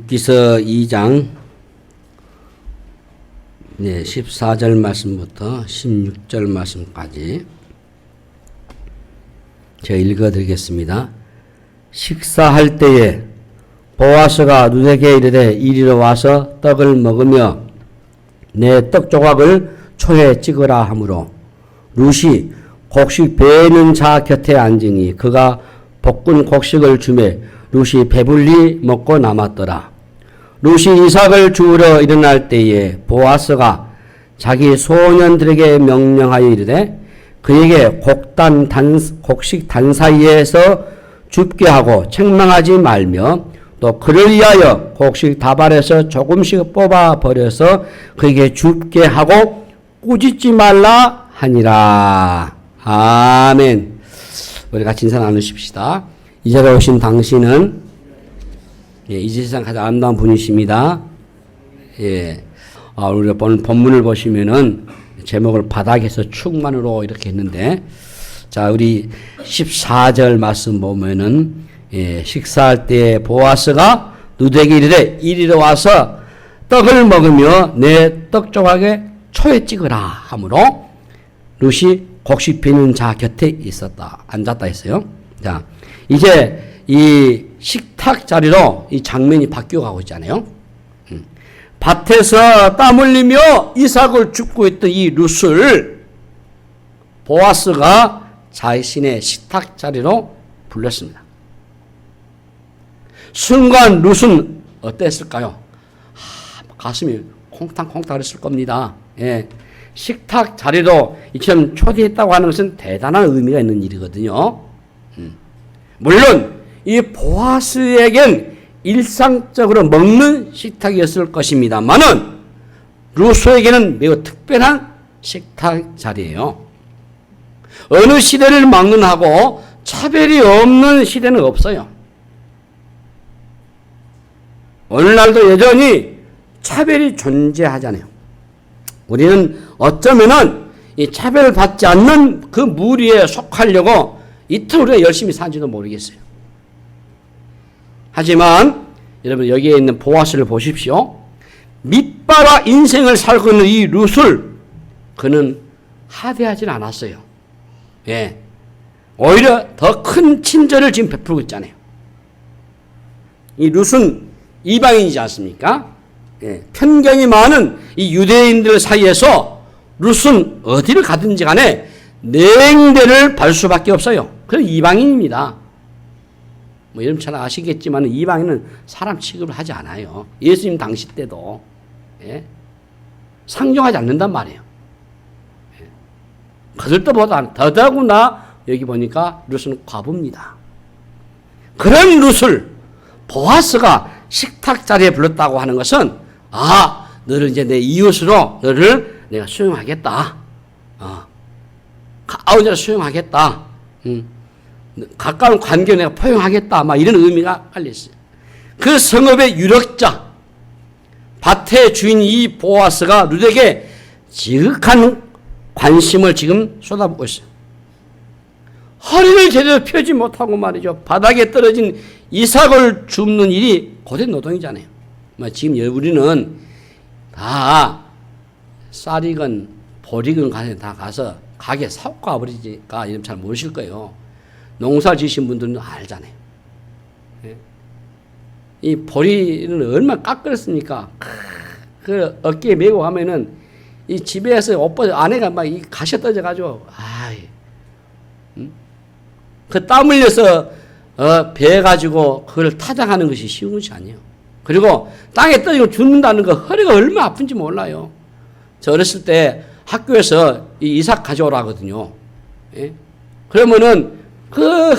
룻기서 2장 14절 말씀부터 16절 말씀까지 제가 읽어드리겠습니다. 식사할 때에 보아스가 룻에게 이르되 이리로 와서 떡을 먹으며 내 떡 조각을 초에 찍으라 하므로 룻이 곡식 베는 자 곁에 앉으니 그가 볶은 곡식을 주매 룻이 배불리 먹고 남았더라. 룻이 이삭을 주우러 일어날 때에 보아스가 자기 소년들에게 명령하여 이르되 그에게 곡식 단 사이에서 줍게 하고 책망하지 말며 또 그를 위하여 곡식 다발에서 조금씩 뽑아 버려서 그에게 줍게 하고 꾸짖지 말라 하니라. 아멘. 우리 같이 인사 나누십시다. 이 자리에 오신 당신은 이 세상 가장 아름다운 분이십니다. 우리가 본문을 보시면은 제목을 바닥에서 충만으로 이렇게 했는데, 자, 우리 14절 말씀 보면은, 식사할 때 보아스가 룻에게 이르되 이리로 와서 떡을 먹으며 내 떡 조각에 초에 찍으라 하므로 룻이 곡식 비는 자 곁에 앉았다 했어요. 자, 이제 이 식탁 자리로 이 장면이 바뀌어 가고 있잖아요. 밭에서 땀 흘리며 이삭을 줍고 있던 이 룻을 보아스가 자신의 식탁 자리로 불렀습니다. 순간 룻은 어땠을까요? 가슴이 콩탕콩탕 했을 겁니다. 식탁 자리로 이처럼 초대했다고 하는 것은 대단한 의미가 있는 일이거든요. 물론 이 보아스에겐 일상적으로 먹는 식탁이었을 것입니다만은 룻에게는 매우 특별한 식탁 자리예요. 어느 시대를 막론하고 차별이 없는 시대는 없어요. 오늘날도 여전히 차별이 존재하잖아요. 우리는 어쩌면은 이 차별을 받지 않는 그 무리에 속하려고 이틀 우리가 열심히 산지도 모르겠어요. 하지만 여러분 여기에 있는 보아스를 보십시오. 밑바라 인생을 살고 있는 이 룻을 그는 하대하지 않았어요. 오히려 더 큰 친절을 지금 베풀고 있잖아요. 이 룻은 이방인이지 않습니까? 편견이 많은 이 유대인들 사이에서 룻은 어디를 가든지 간에 냉대를 받을 수밖에 없어요. 그래서 이방인입니다. 여러분 잘 아시겠지만 이방인은 사람 취급을 하지 않아요. 예수님 당시 때도 상종하지 않는단 말이에요. 그들 때보다 더더구나 여기 보니까 룻은 과부입니다. 그런 룻을 보아스가 식탁 자리에 불렀다고 하는 것은 너를 이제 내 이웃으로 너를 내가 수용하겠다. 가까운 자로 수용하겠다. 가까운 관계를 내가 포용하겠다. 막 이런 의미가 깔려 있어요. 그 성읍의 유력자, 밭의 주인 이 보아스가 룻에게 지극한 관심을 지금 쏟아붓고 있어요. 허리를 제대로 펴지 못하고 말이죠. 바닥에 떨어진 이삭을 줍는 일이 고된 노동이잖아요. 지금 우리는 다 쌀이건 보리건 다 가서 가게 사고 가버리니까 이름 잘 모르실 거예요. 농사 지으신 분들은 알잖아요. 이 보리는 얼마나 깎였습니까? 그 어깨에 메고 가면은 이 집에서 아내가 막 이 가시 떠져가지고, 그 땀 흘려서 베어가지고 그걸 타작하는 것이 쉬운 것이 아니에요. 그리고 땅에 떨어지고 죽는다는 거 허리가 얼마나 아픈지 몰라요. 저 어렸을 때 학교에서 이 이삭 가져오라 하거든요. 그러면은 그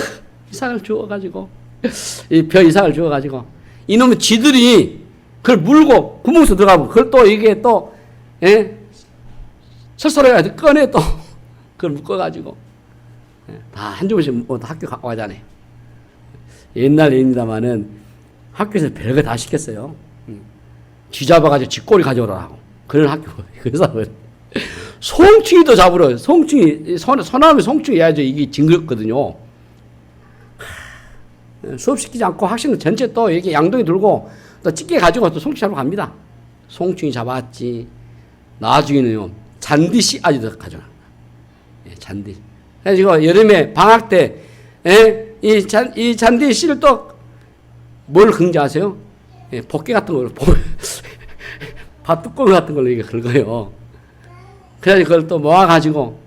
이삭을 주워가지고 이 벼 이삭을 주워가지고 이놈의 쥐들이 그걸 물고 구멍에서 들어가고 그걸 또 이게 또 철사로 꺼내 또 그걸 묶어가지고 다 한 주머니씩 학교 갖고 가잖아요. 옛날 일입니다마는 학교에서 별거 다 시켰어요. 쥐 잡아가지고 쥐꼬리 가져오라고. 그런 학교. 그래서 송충이도 잡으러, 송충이, 소나무 송충이 해야죠. 이게 징그럽거든요. 수업시키지 않고 학생 전체 또 이렇게 양동이 들고 또 찌개 가지고 또 송충이 잡으러 갑니다. 송충이 잡았지. 나중에는요, 잔디씨 아직도 가져가. 예, 잔디. 그래가지고 여름에 방학 때, 예, 이 잔디씨를 또 뭘 긍정하세요? 예, 복개 같은 걸로, 밭뚜껑 같은 걸로 이게 긁어요. 그래서 그걸 또 모아가지고,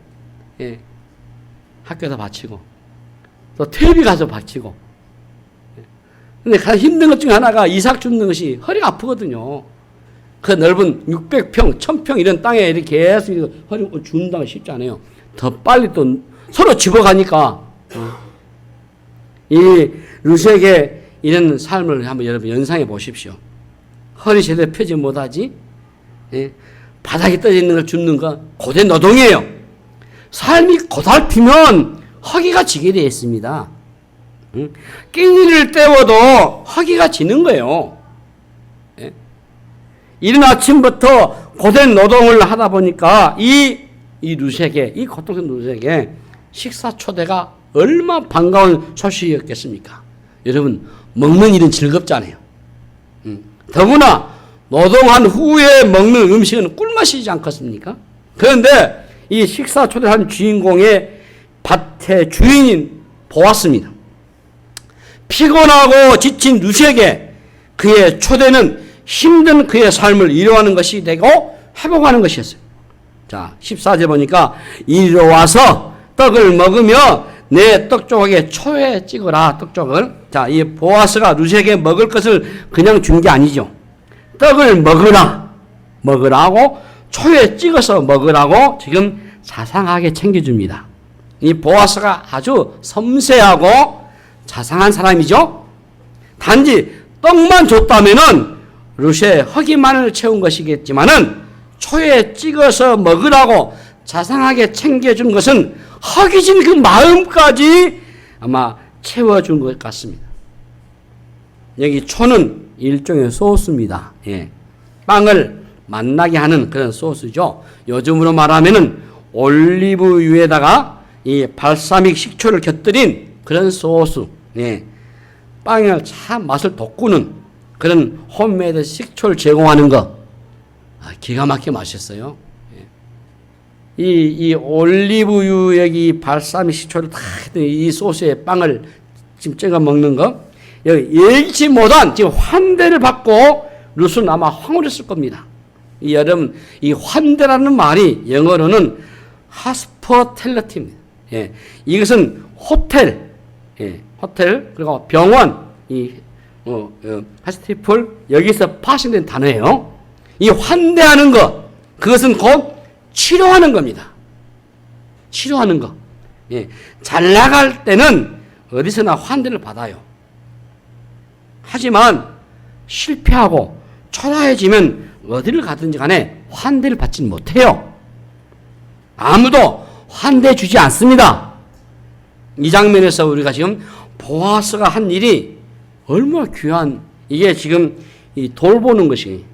예, 학교에서 바치고, 또 텔레비 가서 바치고. 근데 가장 힘든 것 중에 하나가 이삭 줍는 것이 허리가 아프거든요. 그 넓은 600평, 1000평 이런 땅에 이렇게 계속 허리 준다는 게 쉽지 않아요. 더 빨리 또 서로 집어가니까, 이 루시에게 이런 삶을 한번 여러분 연상해 보십시오. 허리 제대로 펴지 못하지? 예? 바닥에 떠 있는 걸 줍는 거 고된 노동이에요. 삶이 고달피면 허기가 지게 되어 있습니다. 끼니를 때워도 허기가 지는 거예요. 예? 이른 아침부터 고된 노동을 하다 보니까 이 루시에게, 이 고통스러운 루시에게 식사 초대가 얼마나 반가운 소식이었겠습니까? 여러분, 먹는 일은 즐겁잖아요. 더구나 노동한 후에 먹는 음식은 꿀맛이지 않겠습니까? 그런데 이 식사 초대한 주인공의 밭의 주인인 보았습니다. 피곤하고 지친 루시에게 그의 초대는 힘든 그의 삶을 위로하는 것이 되고 회복하는 것이었어요. 자, 14절 보니까 이리로 와서 떡을 먹으며 내 떡조각에 초에 찍어라. 떡조각을. 자, 이 보아스가 루시에게 먹을 것을 그냥 준 게 아니죠. 떡을 먹으라고 초에 찍어서 먹으라고 지금 자상하게 챙겨줍니다. 이 보아스가 아주 섬세하고 자상한 사람이죠. 단지 떡만 줬다면은 루시의 허기만을 채운 것이겠지만은 초에 찍어서 먹으라고 자상하게 챙겨준 것은 허기진 그 마음까지 아마 채워준 것 같습니다. 여기 초는 일종의 소스입니다. 예. 빵을 맛나게 하는 그런 소스죠. 요즘으로 말하면은 올리브유에다가 이 발사믹 식초를 곁들인 그런 소스. 예. 빵을 참 맛을 돋구는 그런 홈메이드 식초를 제공하는 거. 기가 막히게 맛있어요. 이 올리브유 여기 발사믹 식초를 다 이 소스에 빵을 지금 찍어 먹는 거, 여기 예기치 못한 지금 환대를 받고 루스는 아마 황홀했을 겁니다. 이 여러분, 이 환대라는 말이 영어로는 하스퍼텔리티입니다. 예, 이것은 호텔, 예, 호텔 그리고 병원, 하스티플 여기서 파생된 단어예요. 이 환대하는 것, 그것은 곧 치료하는 겁니다. 치료하는 거. 예. 잘 나갈 때는 어디서나 환대를 받아요. 하지만 실패하고 초라해지면 어디를 가든지 간에 환대를 받지는 못해요. 아무도 환대해 주지 않습니다. 이 장면에서 우리가 지금 보아스가 한 일이 얼마나 귀한, 이게 지금 이 돌보는 것이,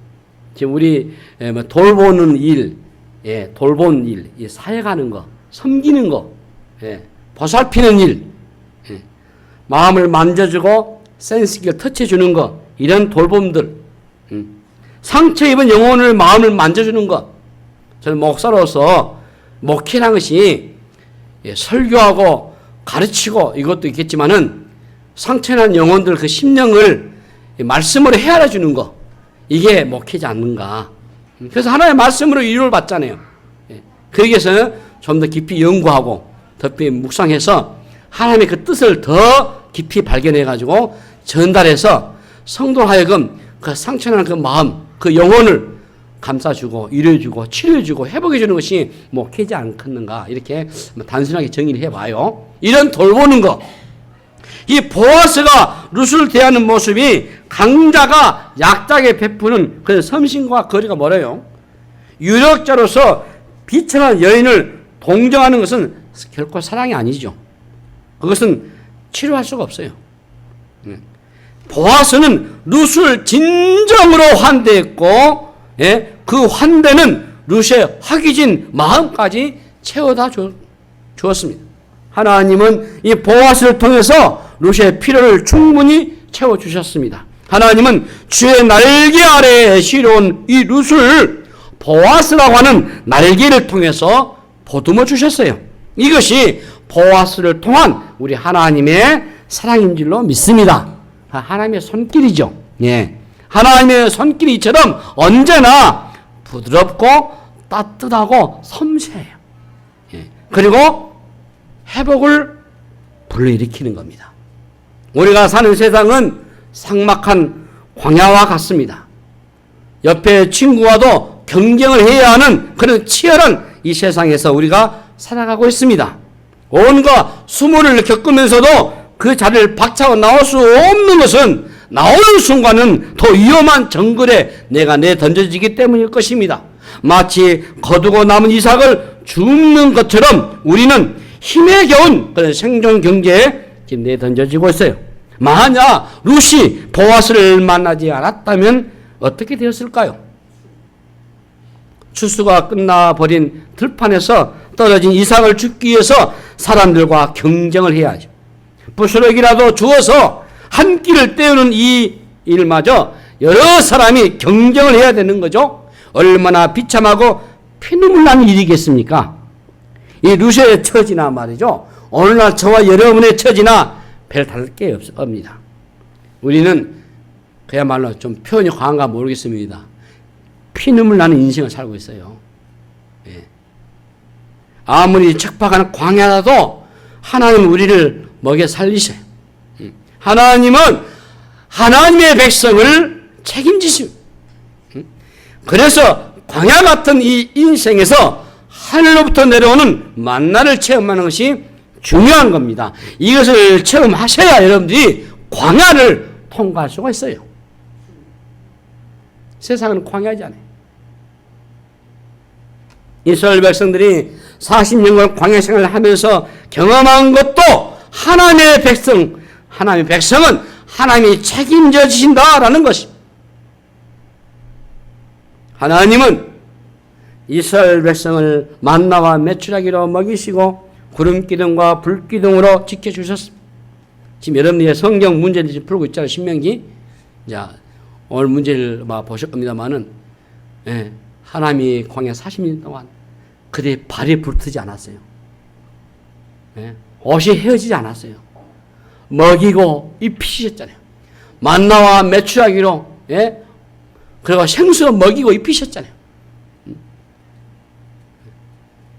지금 우리 돌보는 일, 예, 돌본 일, 예, 사역하는 거, 섬기는 거, 예, 보살피는 일, 예, 마음을 만져주고 센스 있게 터치해주는 거, 이런 돌봄들, 상처 입은 영혼을 마음을 만져주는 것. 저는 목사로서 목회라는 것이, 예, 설교하고 가르치고 이것도 있겠지만은 상처난 영혼들 그 심령을 말씀으로 헤아려 주는 거, 이게 목회지 않는가. 그래서 하나의 말씀으로 위로를 받잖아요. 거기에서 좀 더 깊이 연구하고 더 묵상해서 하나님의 그 뜻을 더 깊이 발견해가지고 전달해서 성도 하여금 그 상처난 그 마음, 그 영혼을 감싸주고 위로해주고 치료해주고 회복해주는 것이 목회지 않겠는가. 이렇게 단순하게 정의를 해봐요. 이런 돌보는 거. 이 보아스가 루스를 대하는 모습이 강자가 약자에게 베푸는 그 섬신과 거리가 멀어요. 유력자로서 비천한 여인을 동정하는 것은 결코 사랑이 아니죠. 그것은 치료할 수가 없어요. 보아스는 루스를 진정으로 환대했고, 예, 그 환대는 루스의 허기진 마음까지 채워다 주었습니다. 하나님은 이 보아스를 통해서 루스의 필요를 충분히 채워주셨습니다. 하나님은 주의 날개 아래에 실어온 이 룻을 보아스라고 하는 날개를 통해서 보듬어 주셨어요. 이것이 보아스를 통한 우리 하나님의 사랑인 줄로 믿습니다. 하나님의 손길이죠. 예. 하나님의 손길이처럼 언제나 부드럽고 따뜻하고 섬세해요. 예. 그리고 회복을 불러일으키는 겁니다. 우리가 사는 세상은 삭막한 광야와 같습니다. 옆에 친구와도 경쟁을 해야 하는 그런 치열한 이 세상에서 우리가 살아가고 있습니다. 온갖 수모를 겪으면서도 그 자리를 박차고 나올 수 없는 것은 나오는 순간은 더 위험한 정글에 내가 내던져지기 때문일 것입니다. 마치 거두고 남은 이삭을 줍는 것처럼 우리는 힘에 겨운 그런 생존 경제에 지금 내던져지고 있어요. 만약 룻이 보아스를 만나지 않았다면 어떻게 되었을까요? 추수가 끝나버린 들판에서 떨어진 이삭을 줍기 위해서 사람들과 경쟁을 해야죠. 부스러기라도 주어서 한 끼를 때우는 이 일마저 여러 사람이 경쟁을 해야 되는 거죠. 얼마나 비참하고 피눈물 나는 일이겠습니까? 이 룻의 처지나 말이죠. 오늘날 저와 여러분의 처지나 별 다를 게 없습니다. 우리는 그야말로 좀 표현이 과한가 모르겠습니다. 피눈물 나는 인생을 살고 있어요. 예. 아무리 척박한 광야라도 하나님 우리를 먹여 살리셔요. 하나님은 하나님의 백성을 책임지십니다. 그래서 광야 같은 이 인생에서 하늘로부터 내려오는 만나를 체험하는 것이 중요한 겁니다. 이것을 체험하셔야 여러분들이 광야를 통과할 수가 있어요. 세상은 광야잖아요. 이스라엘 백성들이 40년간 광야 생활을 하면서 경험한 것도 하나님의 백성은 하나님이 책임져 주신다라는 것입니다. 하나님은 이스라엘 백성을 만나와 메추라기로 먹이시고 구름기둥과 불기둥으로 지켜주셨습니다. 지금 여러분들이 성경 문제를 풀고 있잖아요. 신명기. 자, 오늘 문제를 보실 겁니다만은, 예, 하나님이 광야 40년 동안 그들의 발이 불트지 않았어요. 예, 옷이 헤어지지 않았어요. 먹이고 입히셨잖아요. 만나와 메추라기로, 예, 그리고 생수 먹이고 입히셨잖아요.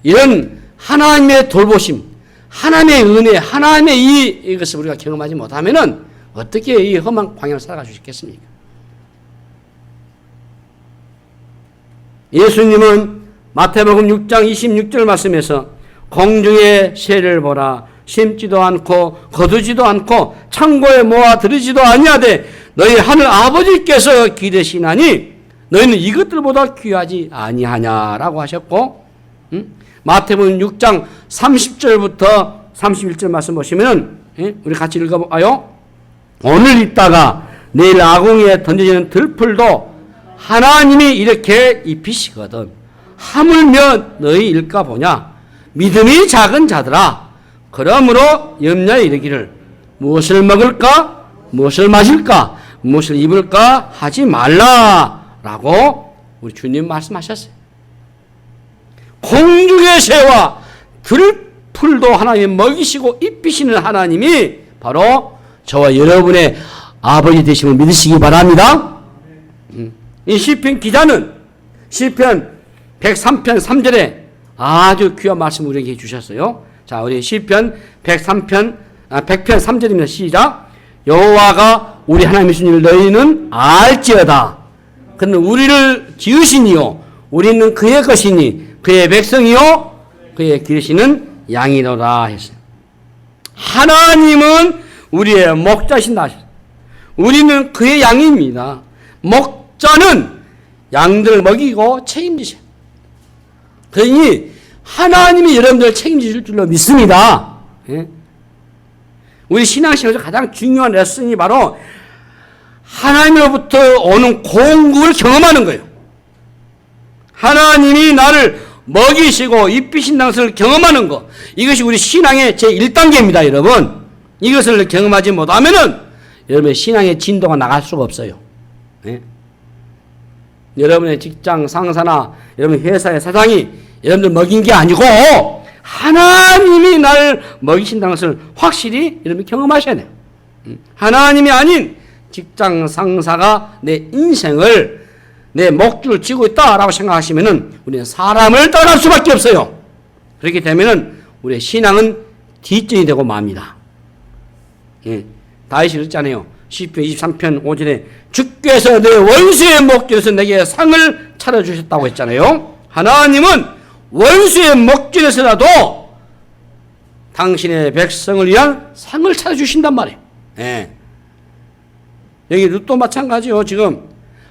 이런 하나님의 돌보심, 하나님의 은혜, 하나님의 이것을 우리가 경험하지 못하면은 어떻게 이 험한 광야를 살아갈 수 있겠습니까? 예수님은 마태복음 6장 26절 말씀에서 공중의 새를 보라, 심지도 않고 거두지도 않고 창고에 모아 들이지도 아니하되 너희 하늘 아버지께서 기르시나니 너희는 이것들보다 귀하지 아니하냐라고 하셨고, 마태복음 6장 30절부터 31절 말씀 보시면, 우리 같이 읽어봐요. 오늘 있다가 내일 아궁이에 던져지는 들풀도 하나님이 이렇게 입히시거든 하물며 너희 일까 보냐. 믿음이 작은 자들아, 그러므로 염려에 이르기를 무엇을 먹을까, 무엇을 마실까, 무엇을 입을까 하지 말라라고 우리 주님 말씀하셨어요. 공중의 새와 들풀도 하나님 먹이시고 입히시는 하나님이 바로 저와 여러분의 아버지 되심을 믿으시기 바랍니다. 이 시편 기자는 시편 103편 3절에 아주 귀한 말씀을 우리에게 해주셨어요. 자, 우리 시편 103편 100편 3절입니다. 시작. 여호와가 우리 하나님의 주님을 너희는 알지어다. 그는 우리를 지으시니요 우리는 그의 것이니 그의 백성이요 그의 기르시는 양이로라 했어요. 하나님은 우리의 목자신다 하셨어요. 우리는 그의 양입니다. 목자는 양들을 먹이고 책임지셔요. 그러니 하나님이 여러분들을 책임지실 줄로 믿습니다. 예? 우리 신앙생활에서 가장 중요한 레슨이 바로 하나님으로부터 오는 공급을 경험하는 거예요. 하나님이 나를 먹이시고 입히신다는 것을 경험하는 것, 이것이 우리 신앙의 제1단계입니다. 여러분, 이것을 경험하지 못하면은 여러분의 신앙의 진도가 나갈 수가 없어요. 예? 여러분의 직장 상사나 여러분 회사의 사장이 여러분들 먹인 게 아니고 하나님이 나를 먹이신다는 것을 확실히 여러분이 경험하셔야 돼요. 하나님이 아닌 직장 상사가 내 인생을 내 목줄을 쥐고 있다라고 생각하시면은 우리는 사람을 떠날 수밖에 없어요. 그렇게 되면은 우리의 신앙은 뒷전이 되고 맙니다. 예. 다윗이 그랬잖아요. 시편 23편 5절에 주께서 내 원수의 목줄에서 내게 상을 차려주셨다고 했잖아요. 하나님은 원수의 목줄에서라도 당신의 백성을 위한 상을 차려주신단 말이에요. 예. 여기 룻도 마찬가지요. 지금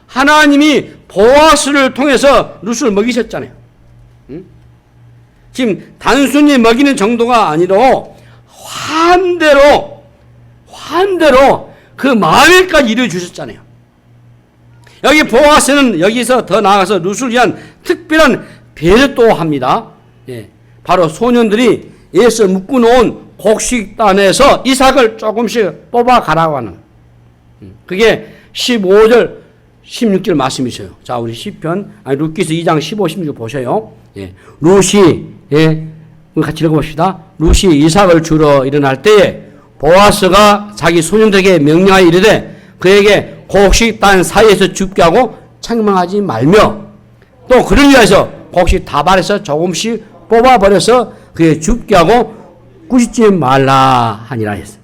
하나님이 보아스를 통해서 룻을 먹이셨잖아요. 응? 지금 단순히 먹이는 정도가 아니라 환대로 그 마음까지 이루어주셨잖아요. 여기 보아스는 여기서 더 나아가서 룻을 위한 특별한 배를 또 합니다. 예. 바로 소년들이 예수 묶어놓은 곡식단에서 이삭을 조금씩 뽑아가라고 하는, 그게 15절 16절 말씀이세요. 자, 우리 시편 룻기서 2장 15, 16 보세요. 예. 룻이, 예, 우리 같이 읽어봅시다. 룻이 이삭을 주러 일어날 때에 보아스가 자기 소년들에게 명령하여 이르되 그에게 곡식단 사이에서 죽게 하고 책망하지 말며 또 그를 위해서 곡식 다발에서 조금씩 뽑아버려서 그에 죽게 하고 꾸짖지 말라 하니라 했어요.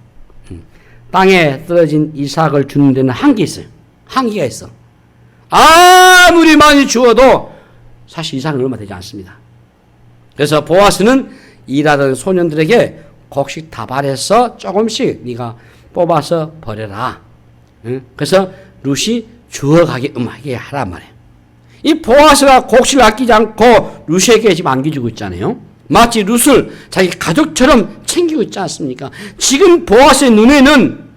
땅에 떨어진 이삭을 주는 데는 한계 있어요. 한계가 있어. 아무리 많이 주어도 사실 이삭은 얼마 되지 않습니다. 그래서 보아스는 일하던 소년들에게 곡식 다발해서 조금씩 네가 뽑아서 버려라. 그래서 룻이 주어가게 음하게 하란 말이에요. 이 보아스가 곡식을 아끼지 않고 룻에게 지금 안겨주고 있잖아요. 마치 룻을 자기 가족처럼 챙기고 있지 않습니까? 지금 보아스의 눈에는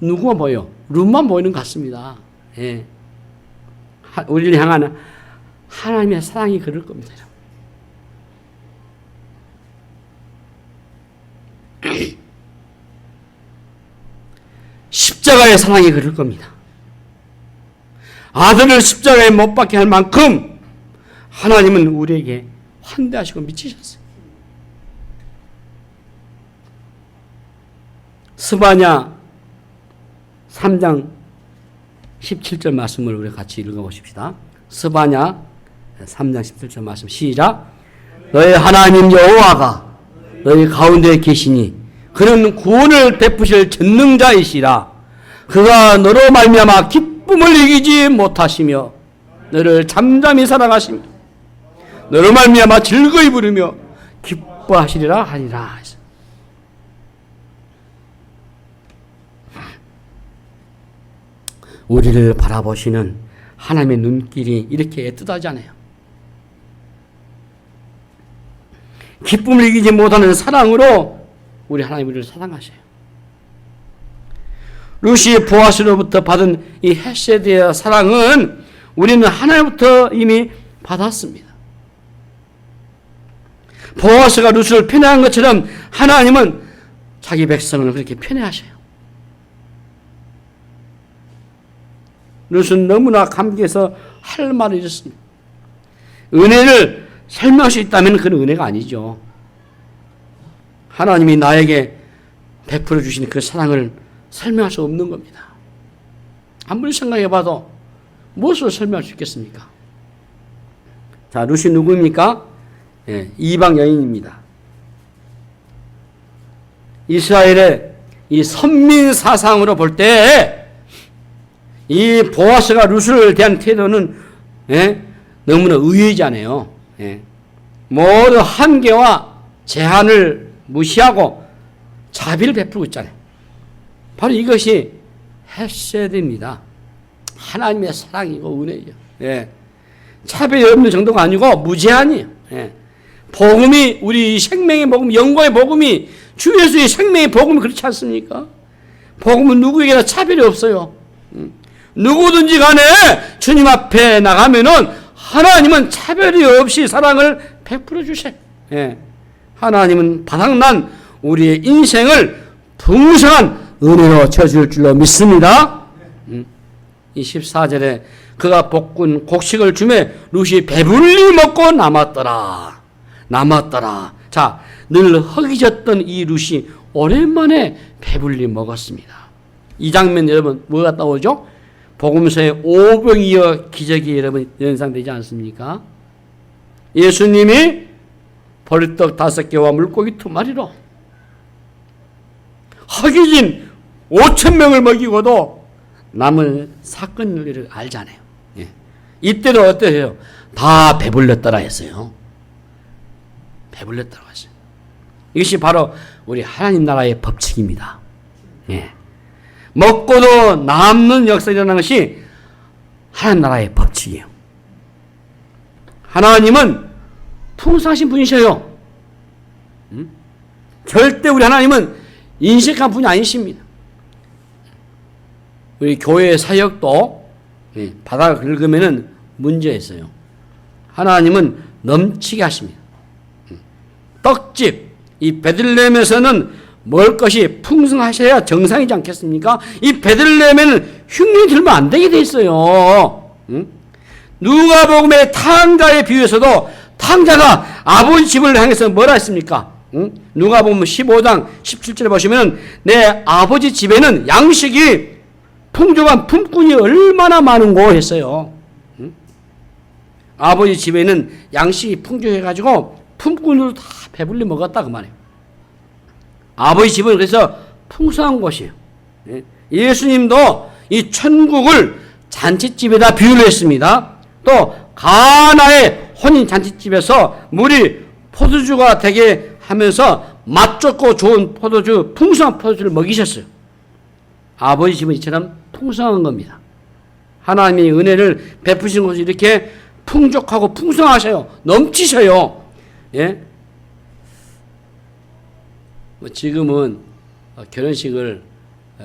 누구만 보여? 룻만 보이는 것 같습니다. 예. 우리를 향하는 하나님의 사랑이 그럴 겁니다. 십자가의 사랑이 그럴 겁니다. 아들을 십자가에 못 박게 할 만큼 하나님은 우리에게 환대하시고 미치셨어요. 스바냐 3장 17절 말씀을 우리 같이 읽어보십시다. 스바냐 3장 17절 말씀 시작. 너의 하나님 여호와가 너희 가운데 계시니 그는 구원을 베푸실 전능자이시라. 그가 너로 말미암아 기쁨을 이기지 못하시며 너를 잠잠히 사랑하시며 너로 말미암아 즐거이 부르며 기뻐하시리라 하니라. 우리를 바라보시는 하나님의 눈길이 이렇게 애틋하지 않아요. 기쁨을 이기지 못하는 사랑으로 우리 하나님 우리를 사랑하셔요. 룻이 보아스로부터 받은 이 헤세드의 사랑은 우리는 하나님부터 이미 받았습니다. 보아스가 룻을 편애한 것처럼 하나님은 자기 백성을 그렇게 편애하셔요. 룻은 너무나 감기해서 할 말을 잃었습니다. 은혜를 설명할 수 있다면 그건 은혜가 아니죠. 하나님이 나에게 베풀어 주신 그 사랑을 설명할 수 없는 겁니다. 아무리 생각해봐도 무엇으로 설명할 수 있겠습니까? 자, 룻이 누구입니까? 예, 이방 여인입니다. 이스라엘의 이 선민 사상으로 볼 때 이 보아스가 룻을 대한 태도는 너무나 의외잖아요. 모든 한계와 제한을 무시하고 자비를 베풀고 있잖아요. 바로 이것이 헤세드입니다. 하나님의 사랑이고 은혜죠. 차별이 없는 정도가 아니고 무제한이에요. 복음이 우리 생명의 복음, 영광의 복음이 주 예수의 생명의 복음이 그렇지 않습니까? 복음은 누구에게나 차별이 없어요. 누구든지 간에 주님 앞에 나가면은 하나님은 차별이 없이 사랑을 베풀어 주셔요. 하나님은 바닥난 우리의 인생을 풍성한 은혜로 채워줄 줄로 믿습니다. 이 14절에 그가 볶은 곡식을 주매 룻이 배불리 먹고 남았더라. 자, 늘 허기졌던 이 룻이 오랜만에 배불리 먹었습니다. 이 장면 여러분 뭐가 떠오르죠? 복음서의 오병이어 기적이 여러분 연상되지 않습니까? 예수님이 보리떡 5개와 물고기 2마리로 허기진 5,000명을 먹이고도 남은 사건을 알잖아요. 예. 이때도 어떠해요? 다 배불렸더라 했어요. 배불렸더라 했어요. 이것이 바로 우리 하나님 나라의 법칙입니다. 예. 먹고도 남는 역사가 일어나는 것이 하나님 나라의 법칙이에요. 하나님은 풍성하신 분이셔요. 절대 우리 하나님은 인색한 분이 아니십니다. 우리 교회 사역도 바닥을 긁으면 문제 있어요. 하나님은 넘치게 하십니다. 떡집, 이 베들레헴에서는 먹을 것이 풍성하셔야 정상이지 않겠습니까? 이 베들레헴에는 흉년이 들면 안 되게 돼 있어요. 누가복음의 탕자에 비유해서도 탕자가 아버지 집을 향해서 뭐라 했습니까? 누가복음 15장 17절에 보시면 내 아버지 집에는 양식이 풍족한 품꾼이 얼마나 많은고 했어요. 아버지 집에는 양식이 풍족해가지고 품꾼으로 다 배불리 먹었다 그 말이에요. 아버지 집은 그래서 풍성한 곳이에요. 예수님도 이 천국을 잔치집에다 비유를 했습니다. 또 가나의 혼인 잔치집에서 물이 포도주가 되게 하면서 맛 좋고 좋은 포도주, 풍성한 포도주를 먹이셨어요. 아버지 집은 이처럼 풍성한 겁니다. 하나님의 은혜를 베푸시는 것이 이렇게 풍족하고 풍성하셔요. 넘치셔요. 예? 지금은 결혼식을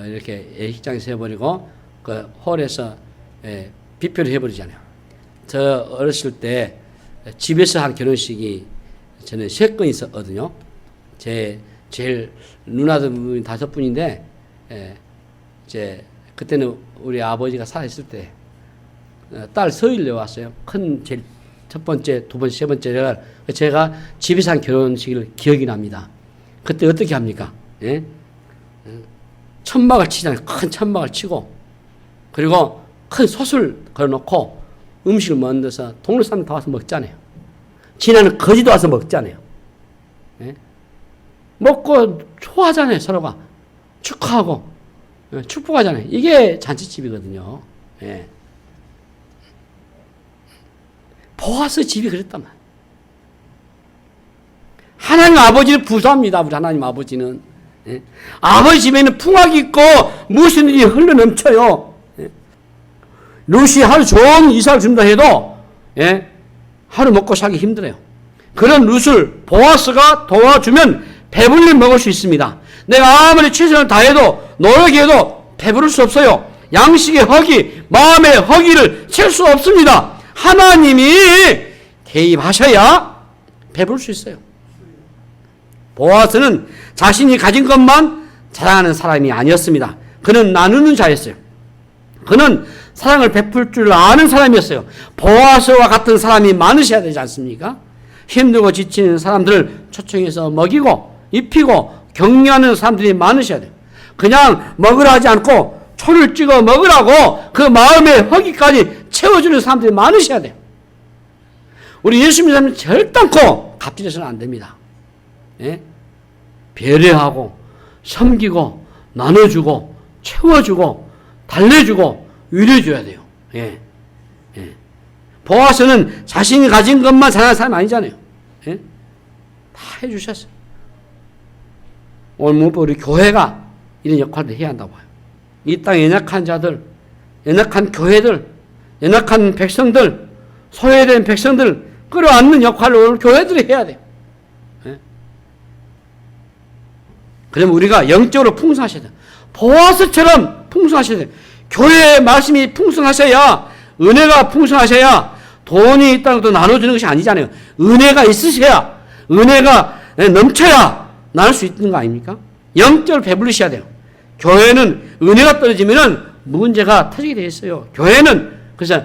이렇게 예식장에서 해버리고 그 홀에서 뷔페를 해버리잖아요. 저 어렸을 때 집에서 한 결혼식이 저는 3건 있었거든요. 제일 누나들 5분인데 이제 그때는 우리 아버지가 살아있을 때 딸 서일래 왔어요. 큰 제일 첫 번째, 두 번째, 세 번째 제가 집에서 한 결혼식을 기억이 납니다. 그때 어떻게 합니까? 예? 천막을 치잖아요. 큰 천막을 치고 그리고 큰 솥을 걸어놓고 음식을 만들어서 동네 사람 다 와서 먹잖아요. 지나는 거지도 와서 먹잖아요. 예? 먹고 좋아하잖아요. 서로가 축하하고 축복하잖아요. 이게 잔치집이거든요. 예. 보아스 집이 그랬단 말이에요. 하나님 아버지를 부수합니다. 우리 하나님 아버지는. 예? 아버지 집에는 풍악이 있고 무슨 일이 흘러넘쳐요. 예? 룻이 하루 좋은 이삭을 준다 해도 예? 하루 먹고 살기 힘들어요. 그런 룻을 보아스가 도와주면 배불리 먹을 수 있습니다. 내가 아무리 최선을 다해도 노력해도 배부를 수 없어요. 양식의 허기, 마음의 허기를 채울 수 없습니다. 하나님이 개입하셔야 배부를 수 있어요. 보아스는 자신이 가진 것만 자랑하는 사람이 아니었습니다. 그는 나누는 자였어요. 그는 사랑을 베풀 줄 아는 사람이었어요. 보아스와 같은 사람이 많으셔야 되지 않습니까? 힘들고 지치는 사람들을 초청해서 먹이고 입히고 격려하는 사람들이 많으셔야 돼요. 그냥 먹으라 하지 않고 초를 찍어 먹으라고 그 마음의 허기까지 채워주는 사람들이 많으셔야 돼요. 우리 예수 믿는 사람은 절단코 갑질해서는 안 됩니다. 예? 배려하고 섬기고 나눠주고 채워주고 달래주고 위로해줘야 돼요. 예. 예. 보아스는 자신이 가진 것만 자랑하는 사람이 아니잖아요. 예? 다 해주셨어요. 오늘 우리 교회가 이런 역할을 해야 한다고 봐요. 이 땅에 연약한 자들, 연약한 교회들, 연약한 백성들, 소외된 백성들 끌어안는 역할을 오늘 교회들이 해야 돼요. 예? 그러면 우리가 영적으로 풍성하셔야 돼요. 보아스처럼 풍성하셔야 돼요. 교회의 말씀이 풍성하셔야, 은혜가 풍성하셔야 돈이 있다는 것도 나눠주는 것이 아니잖아요. 은혜가 있으셔야, 은혜가 넘쳐야 나눌 수 있는 거 아닙니까? 영적으로 배불리셔야 돼요. 교회는 은혜가 떨어지면은 문제가 터지게 돼 있어요. 교회는 그래서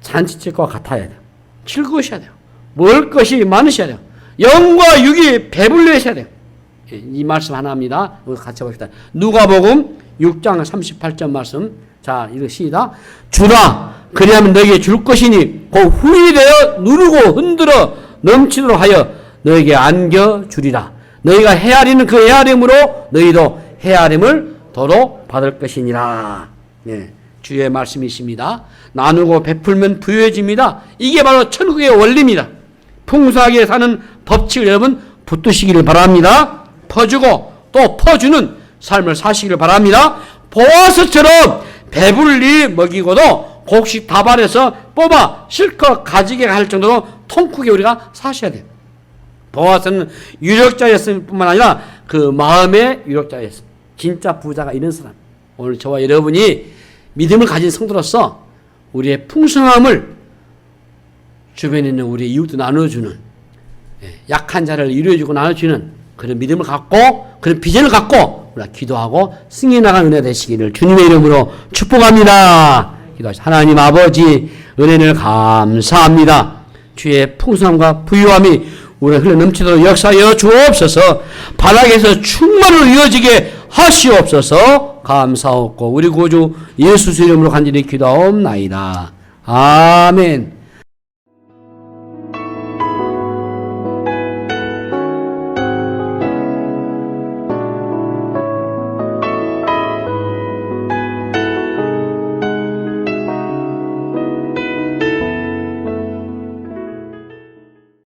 잔치집과 같아야 돼요. 즐거우셔야 돼요. 먹을 것이 많으셔야 돼요. 영과 육이 배불려 있어야 돼요. 이 말씀 하나 합니다. 같이 봅시다. 누가복음 6장 38절 말씀. 자, 읽으시다. 주라. 그리하면 너에게 줄 것이니 곧 후히 되어 누르고 흔들어 넘치도록 하여 너에게 안겨주리라. 너희가 헤아리는 그 헤아림으로 너희도 헤아림을 도로 받을 것이니라. 예, 주의 말씀이십니다. 나누고 베풀면 부유해집니다. 이게 바로 천국의 원리입니다. 풍성하게 사는 법칙을 여러분 붙드시기를 바랍니다. 퍼주고 또 퍼주는 삶을 사시기를 바랍니다. 보아스처럼 배불리 먹이고도 곡식 다발에서 뽑아 실컷 가지게 할 정도로 통크게 우리가 사셔야 돼요. 보아스는 유력자였을 뿐만 아니라 그 마음의 유력자였습니다. 진짜 부자가 이런 사람. 오늘 저와 여러분이 믿음을 가진 성도로서 우리의 풍성함을 주변에 있는 우리 이웃도 나눠주는, 약한 자를 이루어주고 나눠주는 그런 믿음을 갖고 그런 비전을 갖고 우리가 기도하고 승리나가는 은혜 되시기를 주님의 이름으로 축복합니다. 기도하시죠. 하나님 아버지 은혜를 감사합니다. 주의 풍성함과 부유함이 우리 흘러 넘치도록 역사하여 주옵소서. 바닥에서 충만으로 이어지게 하시옵소서. 감사하고 우리 구주 예수 이름으로 간절히 기도하옵나이다. 아멘.